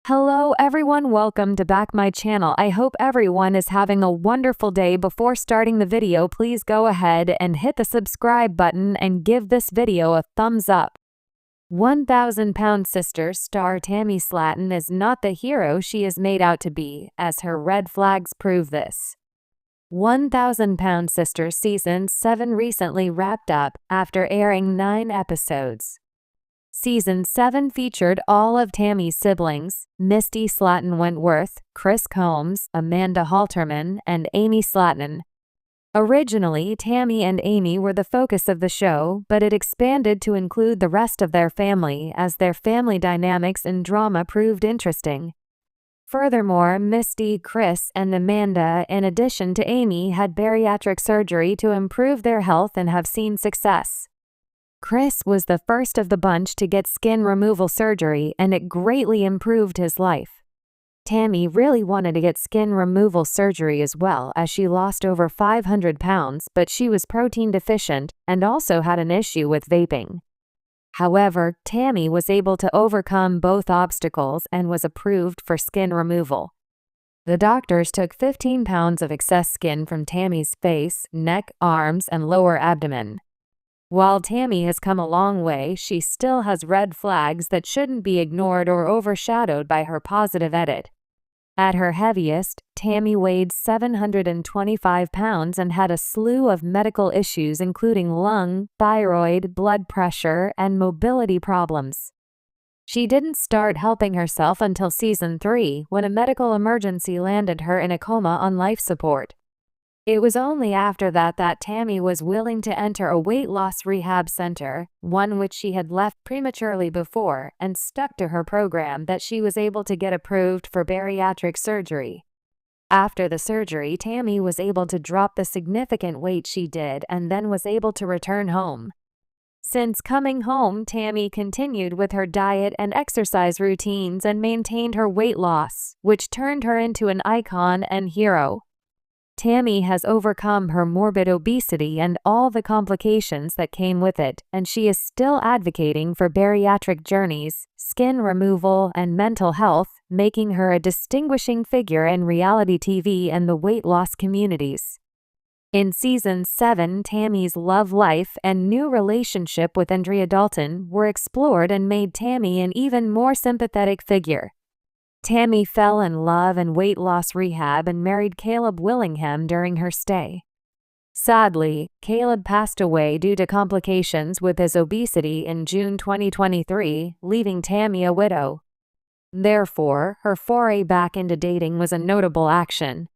Hello everyone, welcome to back my channel. I hope everyone is having a wonderful day. Before starting the video, please go ahead and hit the subscribe button and give this video a thumbs up. 1,000-pound sister star Tammy Slaton is not the hero she is made out to be, as her red flags prove this. 1,000-pound sister Season 7 recently wrapped up after airing 9 episodes. Season 7 featured all of Tammy's siblings, Misty Slaton Wentworth, Chris Combs, Amanda Halterman, and Amy Slaton. Originally, Tammy and Amy were the focus of the show, but it expanded to include the rest of their family as their family dynamics and drama proved interesting. Furthermore, Misty, Chris, and Amanda, in addition to Amy, had bariatric surgery to improve their health and have seen success. Chris was the first of the bunch to get skin removal surgery, and it greatly improved his life. Tammy really wanted to get skin removal surgery as well, as she lost over 500 pounds, but she was protein deficient and also had an issue with vaping. However, Tammy was able to overcome both obstacles and was approved for skin removal. The doctors took 15 pounds of excess skin from Tammy's face, neck, arms, and lower abdomen. While Tammy has come a long way, she still has red flags that shouldn't be ignored or overshadowed by her positive edit. At her heaviest, Tammy weighed 725 pounds and had a slew of medical issues including lung, thyroid, blood pressure, and mobility problems. She didn't start helping herself until Season 3, when a medical emergency landed her in a coma on life support. It was only after that Tammy was willing to enter a weight loss rehab center, one which she had left prematurely before, and stuck to her program, that she was able to get approved for bariatric surgery. After the surgery, Tammy was able to drop the significant weight she did and then was able to return home. Since coming home, Tammy continued with her diet and exercise routines and maintained her weight loss, which turned her into an icon and hero. Tammy has overcome her morbid obesity and all the complications that came with it, and she is still advocating for bariatric journeys, skin removal, and mental health, making her a distinguishing figure in reality TV and the weight loss communities. In Season 7, Tammy's love life and new relationship with Andrea Dalton were explored and made Tammy an even more sympathetic figure. Tammy fell in love and weight loss rehab and married Caleb Willingham during her stay. Sadly, Caleb passed away due to complications with his obesity in June 2023, leaving Tammy a widow. Therefore, her foray back into dating was a notable action.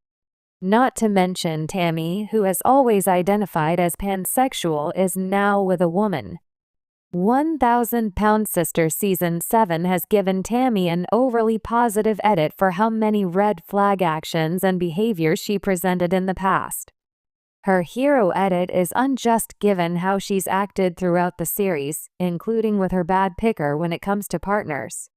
Not to mention Tammy, who has always identified as pansexual, is now with a woman. 1,000-pound sister Season 7 has given Tammy an overly positive edit for how many red flag actions and behaviors she presented in the past. Her hero edit is unjust given how she's acted throughout the series, including with her bad picker when it comes to partners.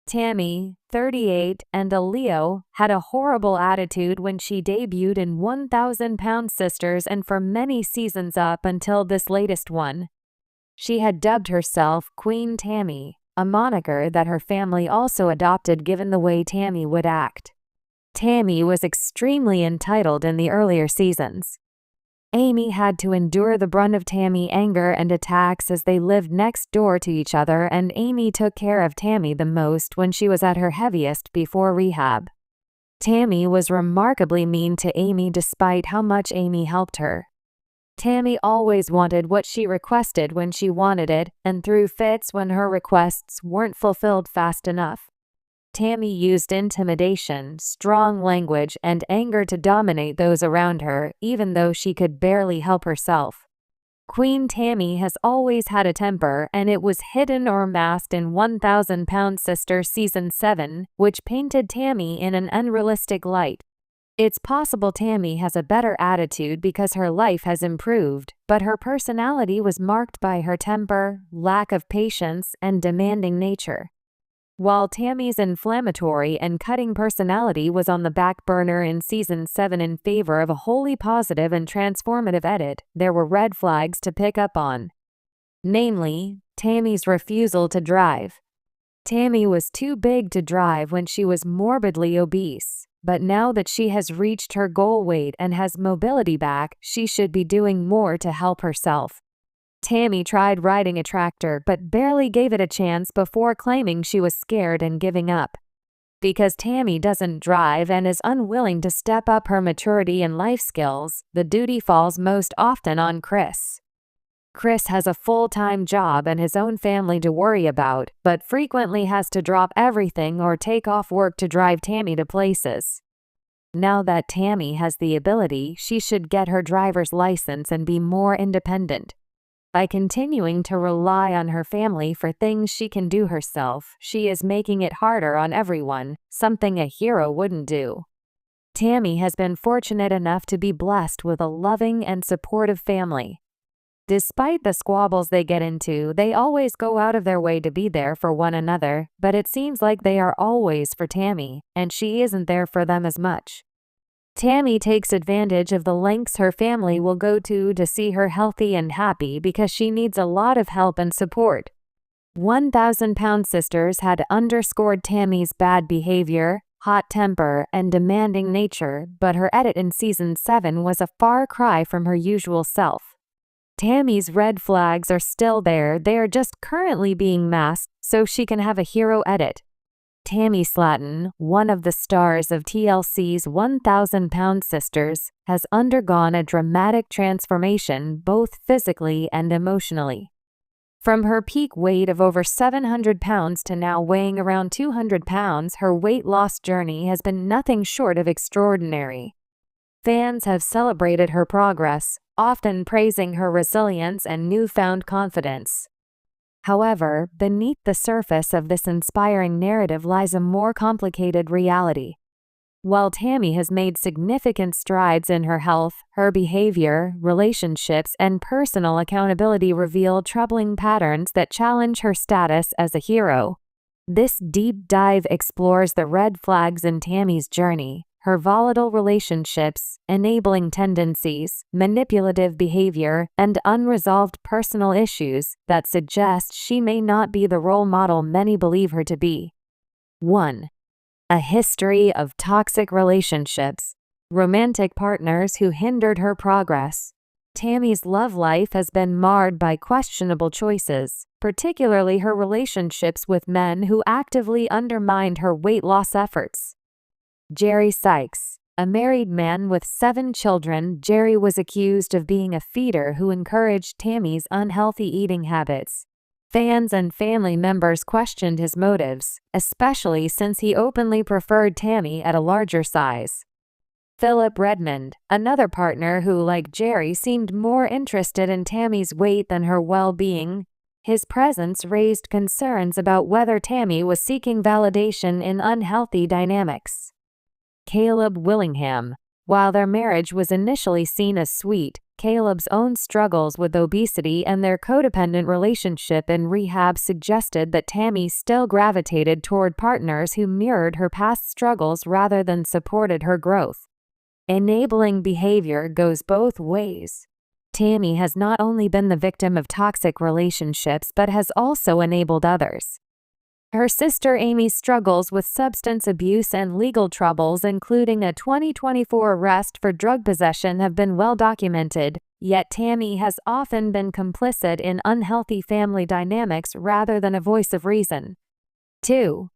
Tammy, 38, and a Leo, had a horrible attitude when she debuted in 1,000-pound sisters and for many seasons up until this latest one. She had dubbed herself Queen Tammy, a moniker that her family also adopted given the way Tammy would act. Tammy was extremely entitled in the earlier seasons. Amy had to endure the brunt of Tammy's anger and attacks as they lived next door to each other, and Amy took care of Tammy the most when she was at her heaviest before rehab. Tammy was remarkably mean to Amy despite how much Amy helped her. Tammy always wanted what she requested when she wanted it, and threw fits when her requests weren't fulfilled fast enough. Tammy used intimidation, strong language, and anger to dominate those around her, even though she could barely help herself. Queen Tammy has always had a temper, and it was hidden or masked in 1,000-pound sister Season 7, which painted Tammy in an unrealistic light. It's possible Tammy has a better attitude because her life has improved, but her personality was marked by her temper, lack of patience, and demanding nature. While Tammy's inflammatory and cutting personality was on the back burner in Season 7 in favor of a wholly positive and transformative edit, there were red flags to pick up on. Namely, Tammy's refusal to drive. Tammy was too big to drive when she was morbidly obese, but now that she has reached her goal weight and has mobility back, she should be doing more to help herself. Tammy tried riding a tractor but barely gave it a chance before claiming she was scared and giving up. Because Tammy doesn't drive and is unwilling to step up her maturity and life skills, the duty falls most often on Chris. Chris has a full-time job and his own family to worry about, but frequently has to drop everything or take off work to drive Tammy to places. Now that Tammy has the ability, she should get her driver's license and be more independent. By continuing to rely on her family for things she can do herself, she is making it harder on everyone, something a hero wouldn't do. Tammy has been fortunate enough to be blessed with a loving and supportive family. Despite the squabbles they get into, they always go out of their way to be there for one another, but it seems like they are always for Tammy, and she isn't there for them as much. Tammy takes advantage of the lengths her family will go to see her healthy and happy because she needs a lot of help and support. 1,000-pound sisters had underscored Tammy's bad behavior, hot temper, and demanding nature, but her edit in Season 7 was a far cry from her usual self. Tammy's red flags are still there, they are just currently being masked so she can have a hero edit. Tammy Slaton, one of the stars of TLC's 1,000-pound sisters, has undergone a dramatic transformation both physically and emotionally. From her peak weight of over 700 pounds to now weighing around 200 pounds, her weight loss journey has been nothing short of extraordinary. Fans have celebrated her progress, often praising her resilience and newfound confidence. However, beneath the surface of this inspiring narrative lies a more complicated reality. While Tammy has made significant strides in her health, her behavior, relationships, and personal accountability reveal troubling patterns that challenge her status as a hero. This deep dive explores the red flags in Tammy's journey, her volatile relationships, enabling tendencies, manipulative behavior, and unresolved personal issues that suggest she may not be the role model many believe her to be. 1. A history of toxic relationships. Romantic partners who hindered her progress. Tammy's love life has been marred by questionable choices, particularly her relationships with men who actively undermined her weight loss efforts. Jerry Sykes. A married man with 7 children, Jerry was accused of being a feeder who encouraged Tammy's unhealthy eating habits. Fans and family members questioned his motives, especially since he openly preferred Tammy at a larger size. Philip Redmond, another partner who, like Jerry, seemed more interested in Tammy's weight than her well-being. His presence raised concerns about whether Tammy was seeking validation in unhealthy dynamics. Caleb Willingham. While their marriage was initially seen as sweet, Caleb's own struggles with obesity and their codependent relationship in rehab suggested that Tammy still gravitated toward partners who mirrored her past struggles rather than supported her growth. Enabling behavior goes both ways. Tammy has not only been the victim of toxic relationships but has also enabled others. Her sister Amy struggles with substance abuse and legal troubles, including a 2024 arrest for drug possession, have been well documented, yet Tammy has often been complicit in unhealthy family dynamics rather than a voice of reason. 2.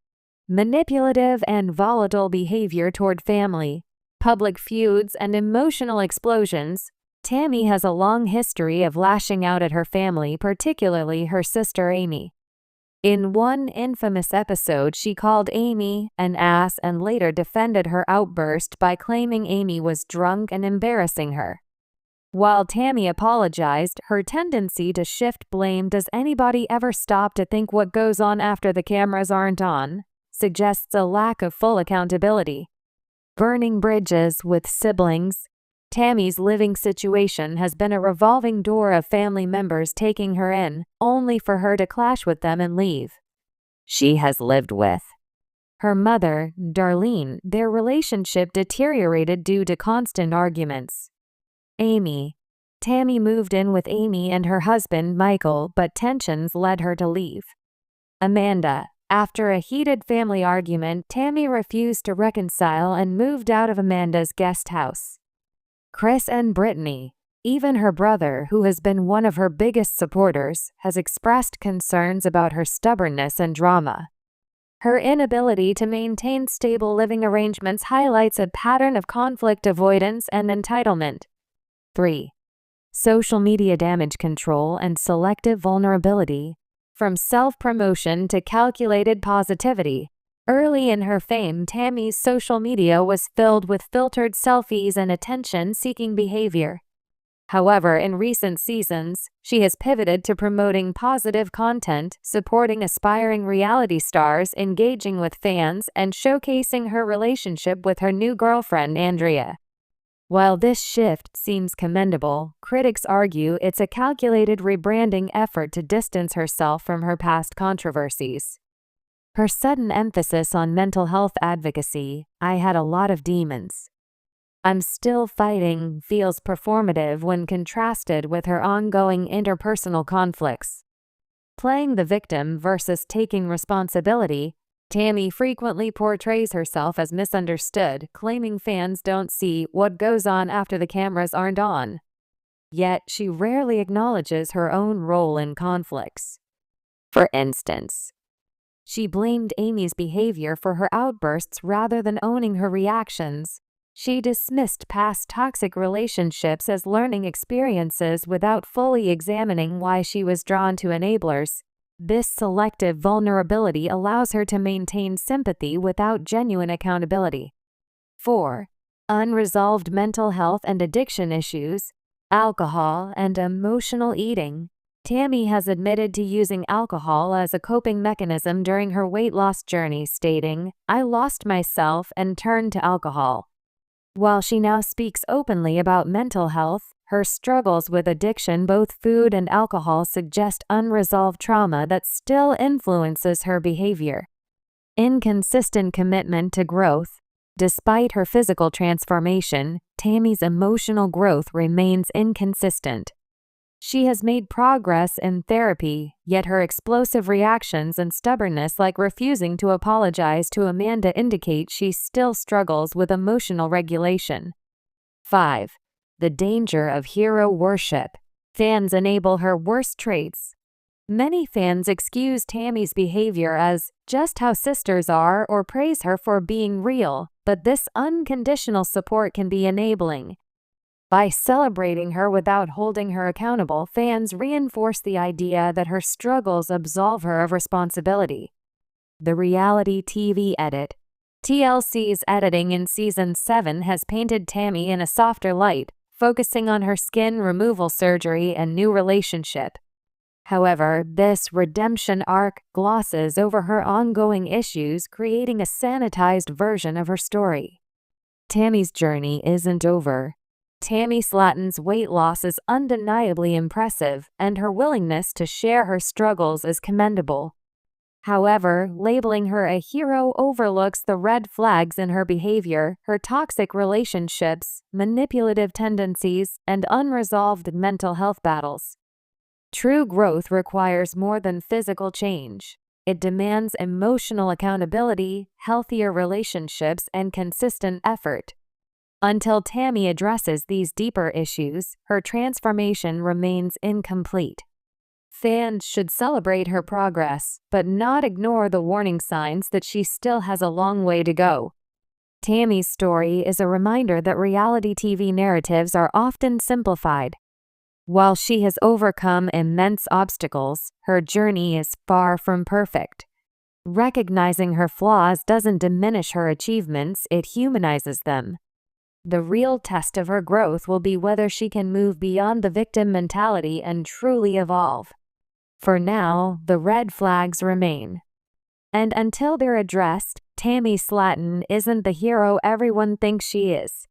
Manipulative and volatile behavior toward family. Public feuds and emotional explosions. Tammy has a long history of lashing out at her family, particularly her sister Amy. In one infamous episode, she called Amy an ass and later defended her outburst by claiming Amy was drunk and embarrassing her. While Tammy apologized, her tendency to shift blame "does anybody ever stop to think what goes on after the cameras aren't on?" suggests a lack of full accountability. Burning bridges with siblings. Tammy's living situation has been a revolving door of family members taking her in, only for her to clash with them and leave. She has lived with her mother, Darlene. Their relationship deteriorated due to constant arguments. Amy. Tammy moved in with Amy and her husband, Michael, but tensions led her to leave. Amanda. After a heated family argument, Tammy refused to reconcile and moved out of Amanda's guest house. Chris and Brittany, even her brother, who has been one of her biggest supporters, has expressed concerns about her stubbornness and drama. Her inability to maintain stable living arrangements highlights a pattern of conflict avoidance and entitlement. 3. Social media damage control and selective vulnerability. From self-promotion to calculated positivity. Early in her fame, Tammy's social media was filled with filtered selfies and attention-seeking behavior. However, in recent seasons, she has pivoted to promoting positive content, supporting aspiring reality stars, engaging with fans, and showcasing her relationship with her new girlfriend, Andrea. While this shift seems commendable, critics argue it's a calculated rebranding effort to distance herself from her past controversies. Her sudden emphasis on mental health advocacy, "I had a lot of demons. I'm still fighting," feels performative when contrasted with her ongoing interpersonal conflicts. Playing the victim versus taking responsibility, Tammy frequently portrays herself as misunderstood, claiming fans don't see what goes on after the cameras aren't on. Yet, she rarely acknowledges her own role in conflicts. For instance, she blamed Amy's behavior for her outbursts rather than owning her reactions. She dismissed past toxic relationships as learning experiences without fully examining why she was drawn to enablers. This selective vulnerability allows her to maintain sympathy without genuine accountability. 4. Unresolved mental health and addiction issues. Alcohol and emotional eating. Tammy has admitted to using alcohol as a coping mechanism during her weight loss journey, stating, "I lost myself and turned to alcohol." While she now speaks openly about mental health, her struggles with addiction, both food and alcohol, suggest unresolved trauma that still influences her behavior. Inconsistent commitment to growth. Despite her physical transformation, Tammy's emotional growth remains inconsistent. She has made progress in therapy, yet her explosive reactions and stubbornness, like refusing to apologize to Amanda, indicate she still struggles with emotional regulation. 5. The danger of hero worship. Fans enable her worst traits. Many fans excuse Tammy's behavior as just how sisters are or praise her for being real, but this unconditional support can be enabling. By celebrating her without holding her accountable, fans reinforce the idea that her struggles absolve her of responsibility. The reality TV edit. TLC's editing in Season 7 has painted Tammy in a softer light, focusing on her skin removal surgery and new relationship. However, this redemption arc glosses over her ongoing issues, creating a sanitized version of her story. Tammy's journey isn't over. Tammy Slaton's weight loss is undeniably impressive, and her willingness to share her struggles is commendable. However, labeling her a hero overlooks the red flags in her behavior, her toxic relationships, manipulative tendencies, and unresolved mental health battles. True growth requires more than physical change. It demands emotional accountability, healthier relationships, and consistent effort. Until Tammy addresses these deeper issues, her transformation remains incomplete. Fans should celebrate her progress, but not ignore the warning signs that she still has a long way to go. Tammy's story is a reminder that reality TV narratives are often simplified. While she has overcome immense obstacles, her journey is far from perfect. Recognizing her flaws doesn't diminish her achievements, it humanizes them. The real test of her growth will be whether she can move beyond the victim mentality and truly evolve. For now, the red flags remain. And until they're addressed, Tammy Slaton isn't the hero everyone thinks she is.